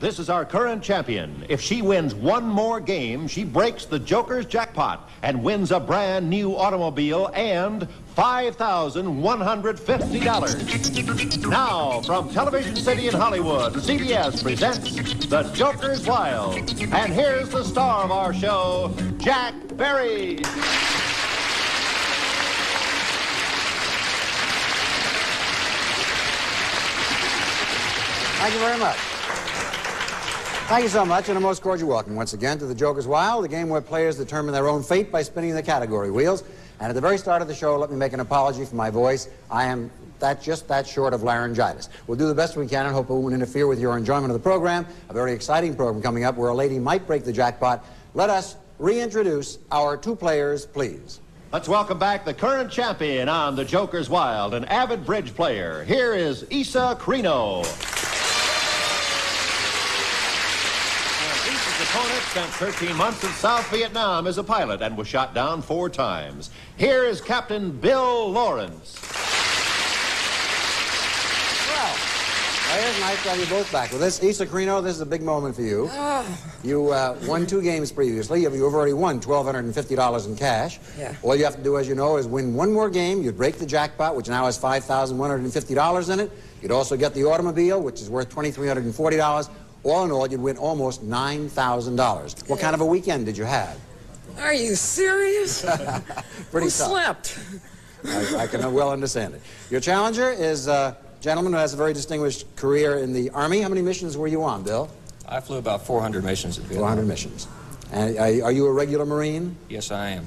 This is our current champion. If she wins one more game, she breaks the Joker's jackpot and wins a brand new automobile and $5,150. Now, from Television City in Hollywood, CBS presents The Joker's Wild. And here's the star of our show, Jack Barry. Thank you very much. Thank you so much, and a most cordial welcome once again to The Joker's Wild, the game where players determine their own fate by spinning the category wheels. And at the very start of the show, let me make an apology for my voice. I am just that short of laryngitis. We'll do the best we can and hope it won't interfere with your enjoyment of the program. A very exciting program coming up where a lady might break the jackpot. Let us reintroduce our two players, please. Let's welcome back the current champion on The Joker's Wild, an avid bridge player. Here is Isa Carino. Isa's opponent spent 13 months in South Vietnam as a pilot and was shot down 4 times. Here is Captain Bill Lawrence. Well, players, nice to have you both back with us. Isa Carino, this is a big moment for you. You won 2 games previously. You've already won $1,250 in cash. Yeah. All you have to do, as you know, is win one more game. You'd break the jackpot, which now has $5,150 in it. You'd also get the automobile, which is worth $2,340. All in all, you'd win almost $9,000. What kind of a weekend did you have? Are you serious? Pretty Who tough. slept? I can well understand it. Your challenger is a gentleman who has a very distinguished career in the Army. How many missions were you on, Bill? I flew about 400 missions at Vietnam. 400 missions. And are you a regular Marine? Yes, I am.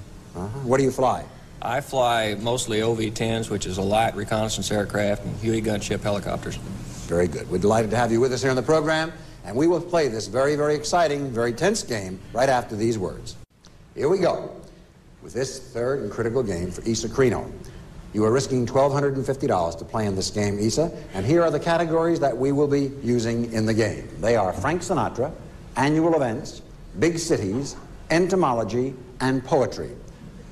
What do you fly? I fly mostly OV-10s, which is a light reconnaissance aircraft, and Huey gunship helicopters. Very good. We're delighted to have you with us here on the program, and we will play this very, very exciting, very tense game right after these words. Here we go with this third and critical game for Isa Carino. You are risking $1,250 to play in this game, Isa, and here are the categories that we will be using in the game. They are Frank Sinatra, annual events, big cities, entomology, and poetry.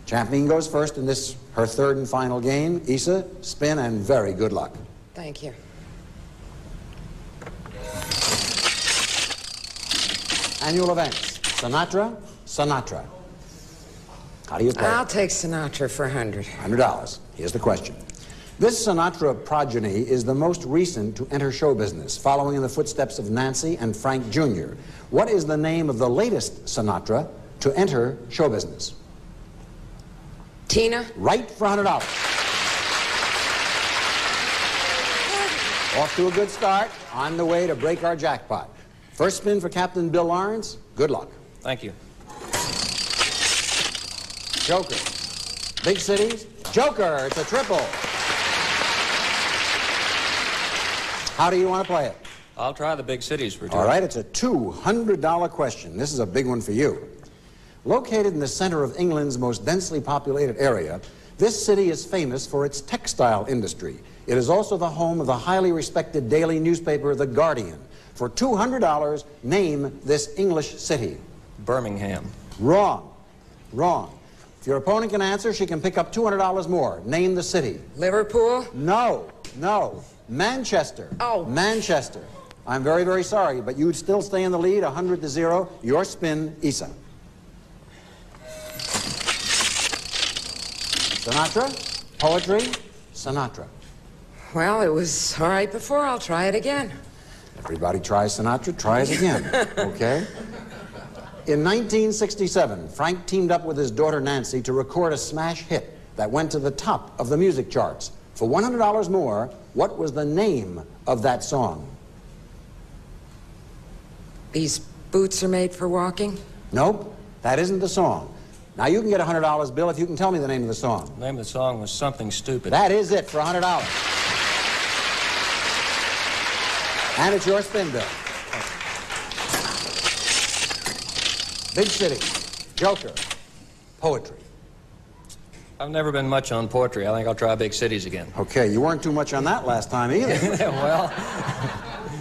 Champion goes first in this, her third and final game. Isa, spin and very good luck. Thank you. Annual events, Sinatra, Sinatra. How do you play? I'll take Sinatra for 100. $100. Here's the question. This Sinatra progeny is the most recent to enter show business, following in the footsteps of Nancy and Frank Jr. What is the name of the latest Sinatra to enter show business? Tina? Right for $100. Off to a good start, on the way to break our jackpot. First spin for Captain Bill Lawrence. Good luck. Thank you. Joker. Big cities. Joker. It's a triple. How do you want to play it? I'll try the big cities for 2. All right, it's a $200 question. This is a big one for you. Located in the center of England's most densely populated area, this city is famous for its textile industry. It is also the home of the highly respected daily newspaper, The Guardian. For $200, name this English city. Birmingham. Wrong. Wrong. If your opponent can answer, she can pick up $200 more. Name the city. Liverpool? No. No. Manchester. Oh. Manchester. I'm very, very sorry, but you'd still stay in the lead, 100-0. Your spin, Isa. Sinatra, poetry, Sinatra. Well, it was all right before. I'll try it again. Everybody tries Sinatra, try it again, okay? In 1967, Frank teamed up with his daughter Nancy to record a smash hit that went to the top of the music charts. For $100 more, what was the name of that song? These boots are made for walking? Nope, that isn't the song. Now you can get $100, Bill, if you can tell me the name of the song. The name of the song was Something Stupid. That is it for $100. And it's your spin, Bill. Big city, Joker, poetry. I've never been much on poetry. I think I'll try big cities again. Okay, you weren't too much on that last time either. Well,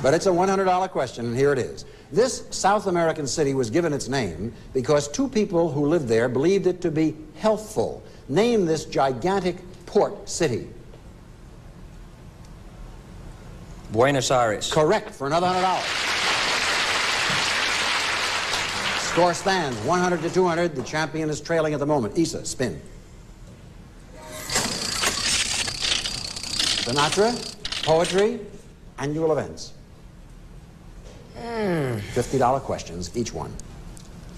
But it's a $100 question, and here it is. This South American city was given its name because 2 people who lived there believed it to be healthful. Name this gigantic port city. Buenos Aires. Correct, for another $100. Score stands 100 to 200. The champion is trailing at the moment. Issa, spin. Sinatra, poetry, annual events. $50 questions, each one.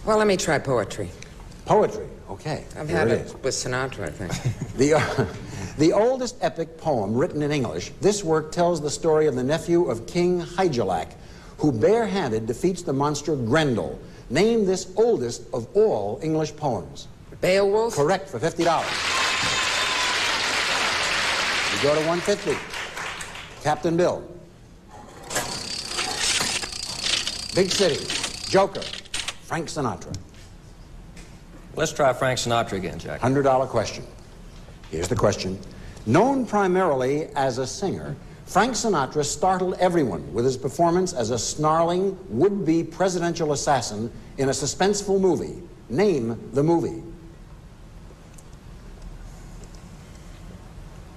Well, let me try poetry. Poetry, okay. I've Here had it it is. with Sinatra, I think. The oldest epic poem written in English, this work tells the story of the nephew of King Hygelac, who barehanded defeats the monster Grendel. Name this oldest of all English poems. Beowulf? Correct, for $50. You go to 150. Captain Bill. Big City, Joker, Frank Sinatra. Let's try Frank Sinatra again, Jack. $100 question. Here's the question. Known primarily as a singer, Frank Sinatra startled everyone with his performance as a snarling, would-be presidential assassin in a suspenseful movie. Name the movie.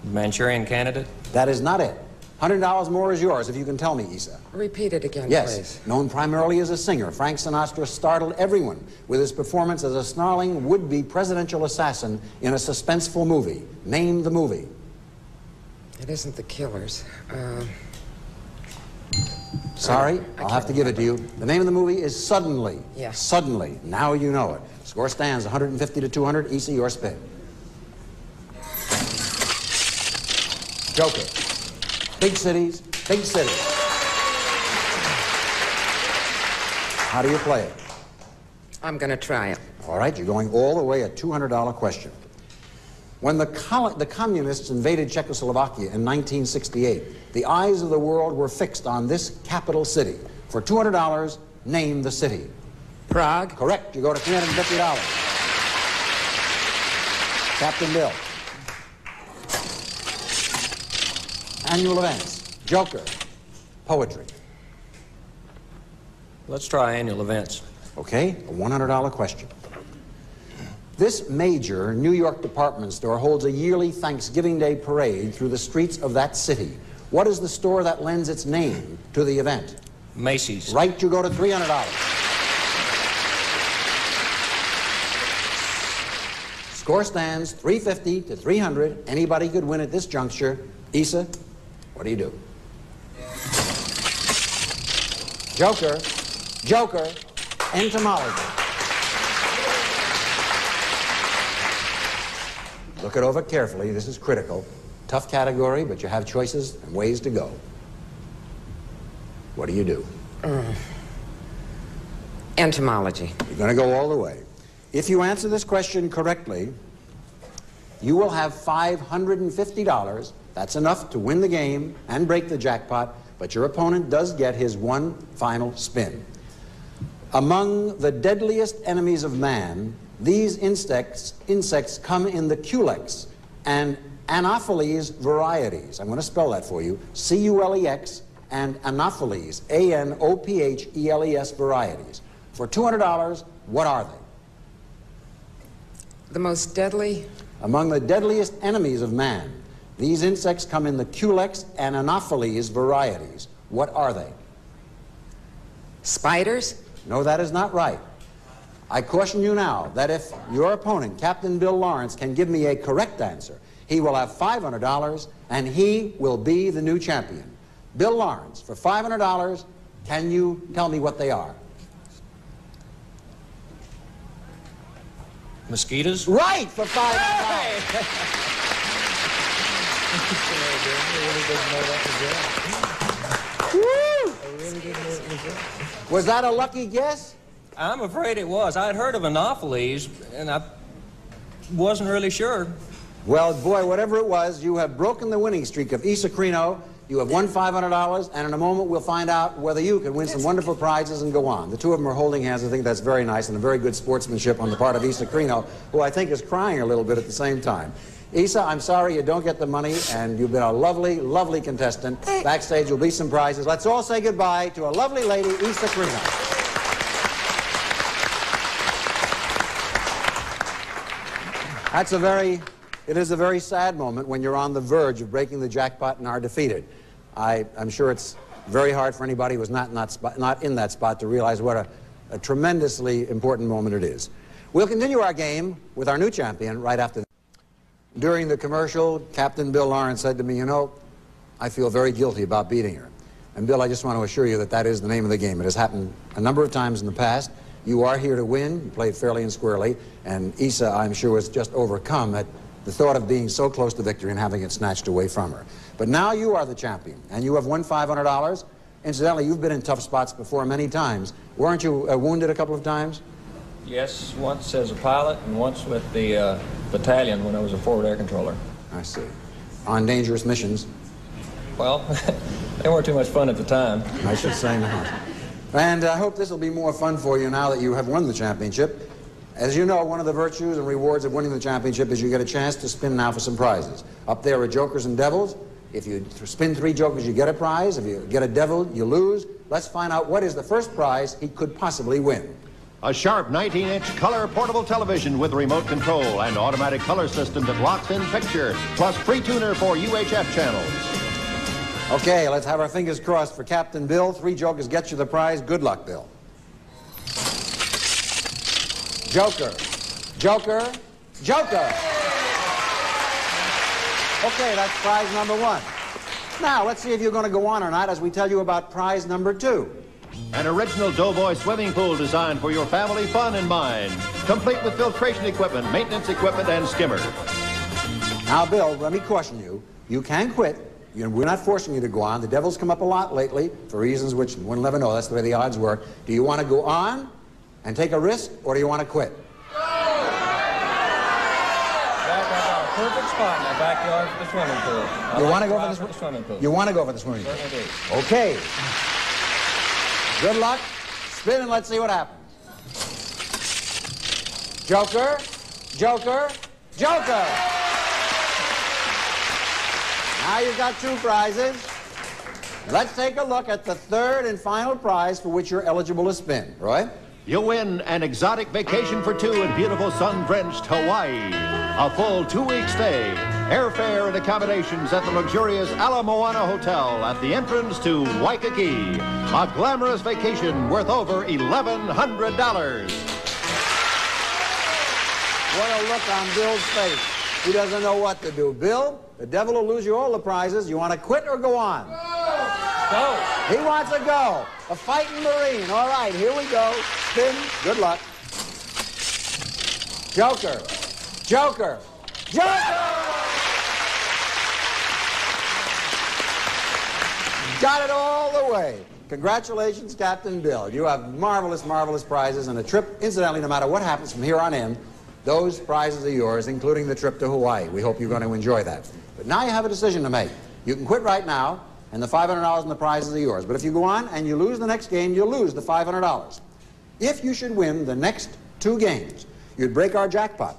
Manchurian Candidate? That is not it. $100 more is yours if you can tell me, Issa. Repeat it again, Yes, please. known primarily as a singer, Frank Sinatra startled everyone with his performance as a snarling, would-be presidential assassin in a suspenseful movie. Name the movie. It isn't The Killers. Sorry, I'll have to give it to you. The name of the movie is Suddenly. Yeah. Suddenly. Now you know it. Score stands 150 to 200. Issa, your spin. Joker. Big cities, big cities. How do you play it? I'm going to try it. All right, you're going all the way, a $200 question. When the communists invaded Czechoslovakia in 1968, the eyes of the world were fixed on this capital city. For $200, name the city. Prague? Correct, you go to $350. Captain Bill. Annual events, Joker, poetry. Let's try annual events. Okay, a $100 question. This major New York department store holds a yearly Thanksgiving Day parade through the streets of that city. What is the store that lends its name to the event? Macy's. Right, you go to $300. Score stands 350 to 300. Anybody could win at this juncture. Issa, what do you do? Joker, Joker, entomology. Look it over carefully. This is critical. Tough category, but you have choices and ways to go. What do you do? Entomology. You're going to go all the way. If you answer this question correctly, you will have $550. That's enough to win the game and break the jackpot, but your opponent does get his one final spin. Among the deadliest enemies of man, these insects come in the Culex and Anopheles varieties. I'm going to spell that for you. C-U-L-E-X and Anopheles, A-N-O-P-H-E-L-E-S varieties. For $200, what are they? The most deadly? Among the deadliest enemies of man, these insects come in the Culex and Anopheles varieties. What are they? Spiders? No, that is not right. I caution you now that if your opponent, Captain Bill Lawrence, can give me a correct answer, he will have $500 and he will be the new champion. Bill Lawrence, for $500, can you tell me what they are? Mosquitoes? Right, for $500. Was that a lucky guess? I'm afraid it was. I'd heard of Anopheles, and I wasn't really sure. Well, boy, whatever it was, you have broken the winning streak of Issa Crino. You have won $500, and in a moment we'll find out whether you can win some wonderful prizes and go on. The two of them are holding hands. I think that's very nice and a very good sportsmanship on the part of Issa Crino, who I think is crying a little bit at the same time. Issa, I'm sorry you don't get the money, and you've been a lovely, lovely contestant. Backstage will be some prizes. Let's all say goodbye to a lovely lady, Issa Crino. It is a very sad moment when you're on the verge of breaking the jackpot and are defeated. I'm sure it's very hard for anybody who's not in that spot to realize what a tremendously important moment it is. We'll continue our game with our new champion right after. During the commercial, Captain Bill Lawrence said to me, you know, I feel very guilty about beating her. And Bill, I just want to assure you that that is the name of the game. It has happened a number of times in the past. You are here to win. You played fairly and squarely. And Issa, I'm sure, was just overcome at the thought of being so close to victory and having it snatched away from her. But now you are the champion, and you have won $500. Incidentally, you've been in tough spots before many times. Weren't you wounded a couple of times? Yes, once as a pilot and once with the battalion when I was a forward air controller. I see. On dangerous missions? Well, they weren't too much fun at the time. I should say not. And I hope this will be more fun for you now that you have won the championship. As you know, one of the virtues and rewards of winning the championship is you get a chance to spin now for some prizes. Up there are jokers and devils. If you spin 3 jokers, you get a prize. If you get a devil, you lose. Let's find out what is the first prize he could possibly win. A sharp 19-inch color portable television with remote control and automatic color system that locks in picture, plus free tuner for UHF channels. Okay, let's have our fingers crossed for Captain Bill. 3 jokers get you the prize. Good luck, Bill. Joker. Joker. Joker. Okay, that's prize number 1. Now, let's see if you're going to go on or not as we tell you about prize number 2. An original Doughboy swimming pool designed for your family fun in mind. Complete with filtration equipment, maintenance equipment, and skimmer. Now, Bill, let me caution you. You can quit. We're not forcing you to go on. The devil's come up a lot lately for reasons which we'll never know. That's the way the odds work. Do you want to go on and take a risk, or do you want to quit? Jack, I got a perfect spot in my backyard for the swimming pool. You want to go for the swimming pool? You want to go for the swimming pool? Certainly do. Okay. Good luck. Spin and let's see what happens. Joker, Joker, Joker. Now you've got 2 prizes. Let's take a look at the 3rd and final prize for which you're eligible to spin. Roy? You'll win an exotic vacation for 2 in beautiful sun-drenched Hawaii. A full 2-week stay, airfare and accommodations at the luxurious Ala Moana Hotel at the entrance to Waikiki. A glamorous vacation worth over $1,100. What a look on Bill's face. He doesn't know what to do. Bill, the devil will lose you all the prizes. You want to quit or go on? Go. He wants to go. A fighting Marine. All right, here we go. Spin. Good luck. Joker. Joker. Joker! Got it all the way. Congratulations, Captain Bill. You have marvelous, marvelous prizes and a trip. Incidentally, no matter what happens from here on in, those prizes are yours, including the trip to Hawaii. We hope you're going to enjoy that. But now you have a decision to make. You can quit right now, and the $500 and the prizes are yours. But if you go on and you lose the next game, you'll lose the $500. If you should win the next 2 games, you'd break our jackpot.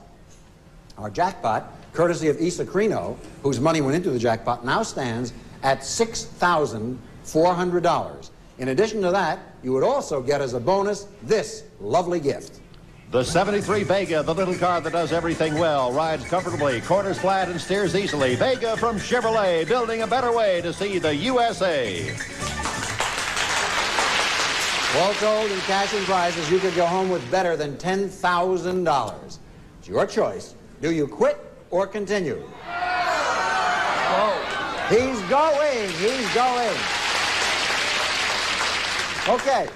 Our jackpot, courtesy of Issa Crino, whose money went into the jackpot, now stands at $6,400. In addition to that, you would also get as a bonus this lovely gift. The 73 Vega, the little car that does everything well, rides comfortably, corners flat, and steers easily. Vega from Chevrolet, building a better way to see the USA. All told in cash and prizes, you could go home with better than $10,000. It's your choice. Do you quit or continue? Go. He's going. He's going. Okay.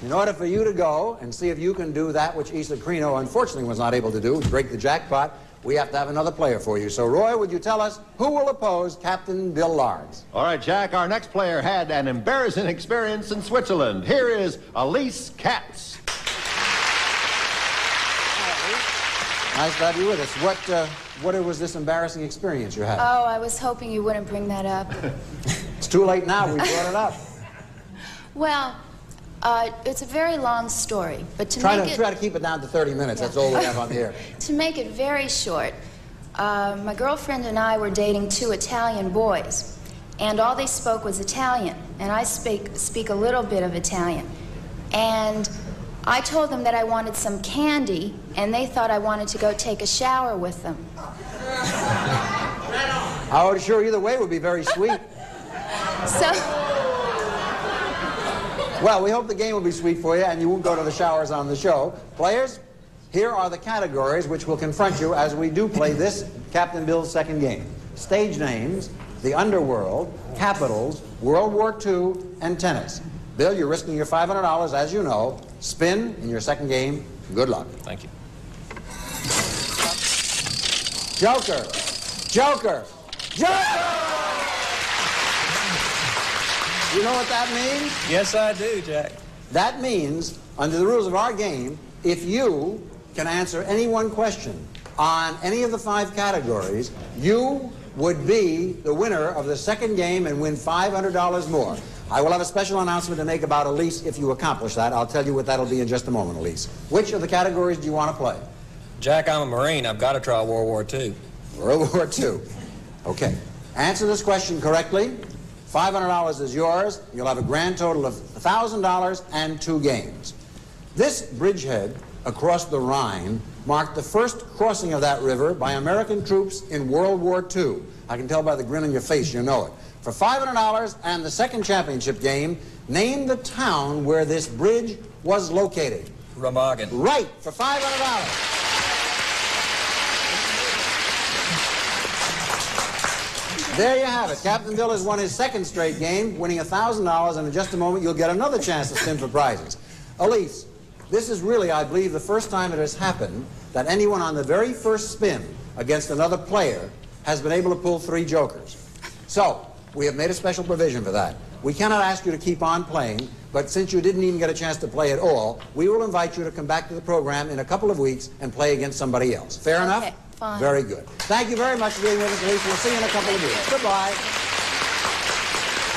In order for you to go and see if you can do that which Issa Crino unfortunately was not able to do, break the jackpot, we have to have another player for you. So, Roy, would you tell us who will oppose Captain Bill Lawrence? All right, Jack, our next player had an embarrassing experience in Switzerland. Here is Elise Katz. Nice to have you with us. What was this embarrassing experience you had? Oh, I was hoping you wouldn't bring that up. It's too late now. We brought it up. Well, it's a very long story, but try to keep it down to 30 minutes. Yeah. That's all we have on the air. To make it very short, my girlfriend and I were dating 2 Italian boys, and all they spoke was Italian, and I speak a little bit of Italian. And I told them that I wanted some candy, and they thought I wanted to go take a shower with them. I would sure either way would be very sweet. So Well, we hope the game will be sweet for you and you won't go to the showers on the show. Players, here are the categories which will confront you as we do play this Captain Bill's second game. Stage names, the underworld, capitals, World War II, and tennis. Bill, you're risking your $500, as you know. Spin in your second game. Good luck. Thank you. Joker. Joker. Joker! You know what that means? Yes, I do, Jack. That means, under the rules of our game, if you can answer any one question on any of the 5 categories, you would be the winner of the second game and win $500 more. I will have a special announcement to make about Elise if you accomplish that. I'll tell you what that'll be in just a moment, Elise. Which of the categories do you want to play? Jack, I'm a Marine. I've got to try World War II. World War II. Okay. Answer this question correctly. $500 is yours. You'll have a grand total of $1,000 and 2 games. This bridgehead across the Rhine marked the first crossing of that river by American troops in World War II. I can tell by the grin on your face you know it. For $500 and the second championship game, name the town where this bridge was located. Remagen. Right, for $500. There you have it. Captain Bill has won his second straight game, winning $1,000, and in just a moment you'll get another chance to spin for prizes. Elise, this is really, I believe, the first time it has happened that anyone on the very first spin against another player has been able to pull 3 jokers. So, we have made a special provision for that. We cannot ask you to keep on playing, but since you didn't even get a chance to play at all, we will invite you to come back to the program in a couple of weeks and play against somebody else. Fair enough? Okay, fine. Very good. Thank you very much for being with us, Elise. We'll see you in a couple of weeks. Goodbye.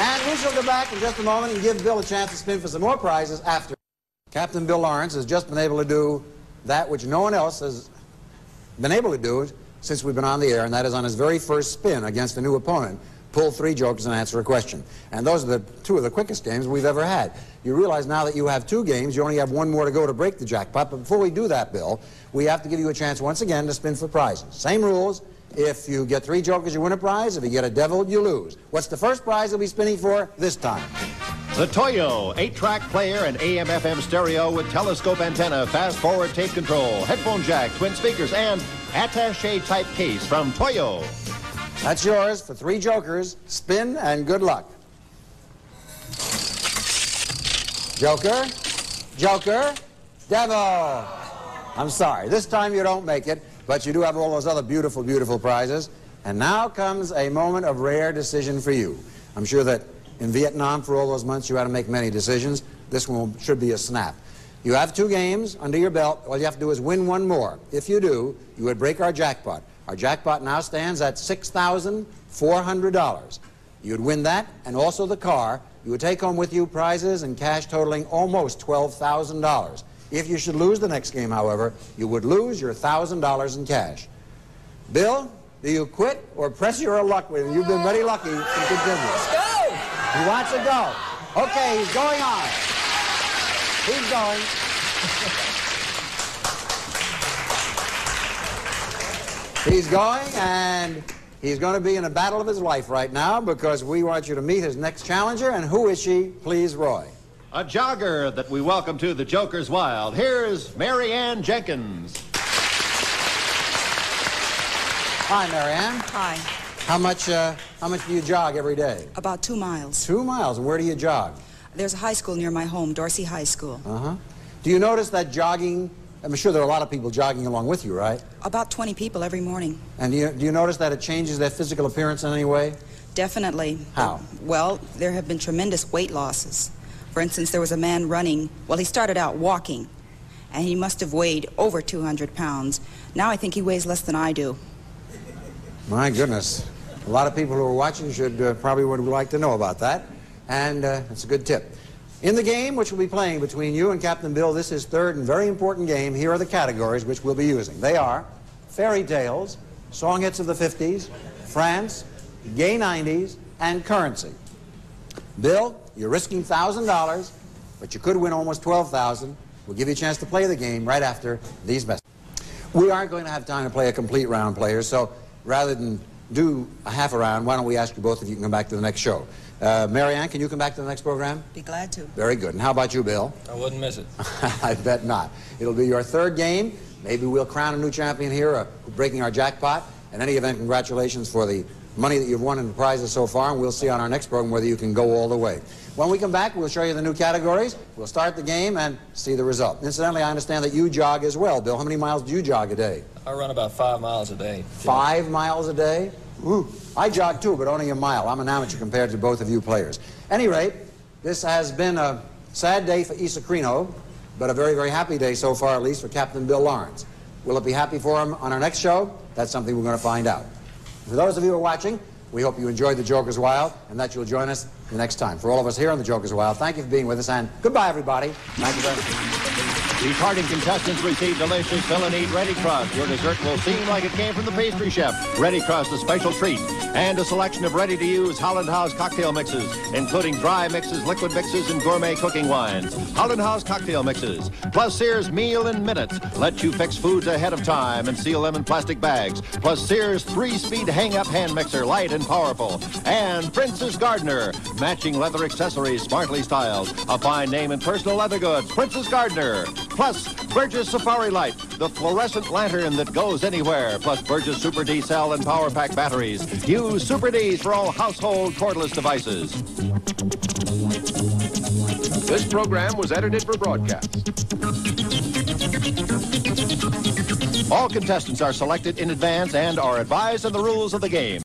And we shall go back in just a moment and give Bill a chance to spin for some more prizes after. Captain Bill Lawrence has just been able to do that which no one else has been able to do since we've been on the air, and that is on his very first spin against a new opponent, pull 3 jokers and answer a question. And those are the 2 of the quickest games we've ever had. You realize now that you have 2 games, you only have 1 more to go to break the jackpot. But before we do that, Bill, we have to give you a chance once again to spin for prizes. Same rules. If you get 3 jokers, you win a prize. If you get a devil, you lose. What's the first prize you'll be spinning for this time? The Toyo 8-track player and AM/FM stereo with telescope antenna, fast-forward tape control, headphone jack, twin speakers, and attaché-type case from Toyo. That's yours for 3 jokers. Spin and good luck. Joker, Joker, devil. I'm sorry. This time you don't make it, but you do have all those other beautiful, beautiful prizes. And now comes a moment of rare decision for you. I'm sure that in Vietnam, for all those months, you had to make many decisions. This one should be a snap. You have 2 games under your belt. All you have to do is win 1 more. If you do, you would break our jackpot. Our jackpot now stands at $6,400. You would win that and also the car. You would take home with you prizes and cash totaling almost $12,000. If you should lose the next game, however, you would lose your $1,000 in cash. Bill, do you quit or press your luck with it? You've been very lucky to continue. Let's go! He wants to go. Okay, he's going on. He's going. He's going, and he's going to be in a battle of his life right now because we want you to meet his next challenger. And who is she? Please, Roy. A jogger that we welcome to the Joker's Wild. Here's Mary Ann Jenkins. Hi, Mary Ann. Hi. How much do you jog every day? About 2 miles. 2 miles. And where do you jog? There's a high school near my home, Dorsey High School. Uh-huh. Do you notice that jogging, I'm sure there are a lot of people jogging along with you, right? About 20 people every morning. And do you notice that it changes their physical appearance in any way? Definitely. How? Well, there have been tremendous weight losses. For instance, there was a man running, well, he started out walking, and he must have weighed over 200 pounds. Now I think he weighs less than I do. My goodness. A lot of people who are watching should probably would like to know about that. And it's a good tip. In the game, which we'll be playing between you and Captain Bill, this is third and very important game. Here are the categories which we'll be using. They are fairy tales, song hits of the 50s, France, gay 90s, and currency. Bill, you're risking $1,000, but you could win almost $12,000. We'll give you a chance to play the game right after these messages. We aren't going to have time to play a complete round, players, so rather than do a half a round, why don't we ask you both if you can come back to the next show. Mary Ann, can you come back to the next program? Be glad to. Very good. And how about you, Bill? I wouldn't miss it. I bet not. It'll be your third game. Maybe we'll crown a new champion here, breaking our jackpot. In any event, congratulations for the money that you've won in the prizes so far, and we'll see on our next program whether you can go all the way. When we come back, we'll show you the new categories. We'll start the game and see the result. Incidentally, I understand that you jog as well. Bill, how many miles do you jog a day? I run about 5 miles a day. 5 miles a day? Ooh. I jog too, but only a mile. I'm an amateur compared to both of you players. At any rate, this has been a sad day for Isocrino, but a very, very happy day so far, at least for Captain Bill Lawrence. Will it be happy for him on our next show? That's something we're going to find out. For those of you who are watching, we hope you enjoyed the Joker's Wild and that you'll join us the next time. For all of us here on the Joker's Wild, thank you for being with us, and goodbye, everybody. Thank you very much. Departing contestants receive delicious fill and eat Ready Crust. Your dessert will seem like it came from the pastry chef. Ready Crust, a special treat. And a selection of ready-to-use Holland House cocktail mixes, including dry mixes, liquid mixes, and gourmet cooking wines. Holland House cocktail mixes. Plus Sears Meal in Minutes. Let you fix foods ahead of time and seal them in plastic bags. Plus Sears 3-speed hang-up hand mixer, light and powerful. And Princess Gardner. Matching leather accessories, smartly styled. A fine name in personal leather goods. Princess Gardner. Plus, Burgess Safari Light, the fluorescent lantern that goes anywhere. Plus, Burgess Super D cell and power pack batteries. Use Super Ds for all household cordless devices. This program was edited for broadcast. All contestants are selected in advance and are advised of the rules of the game.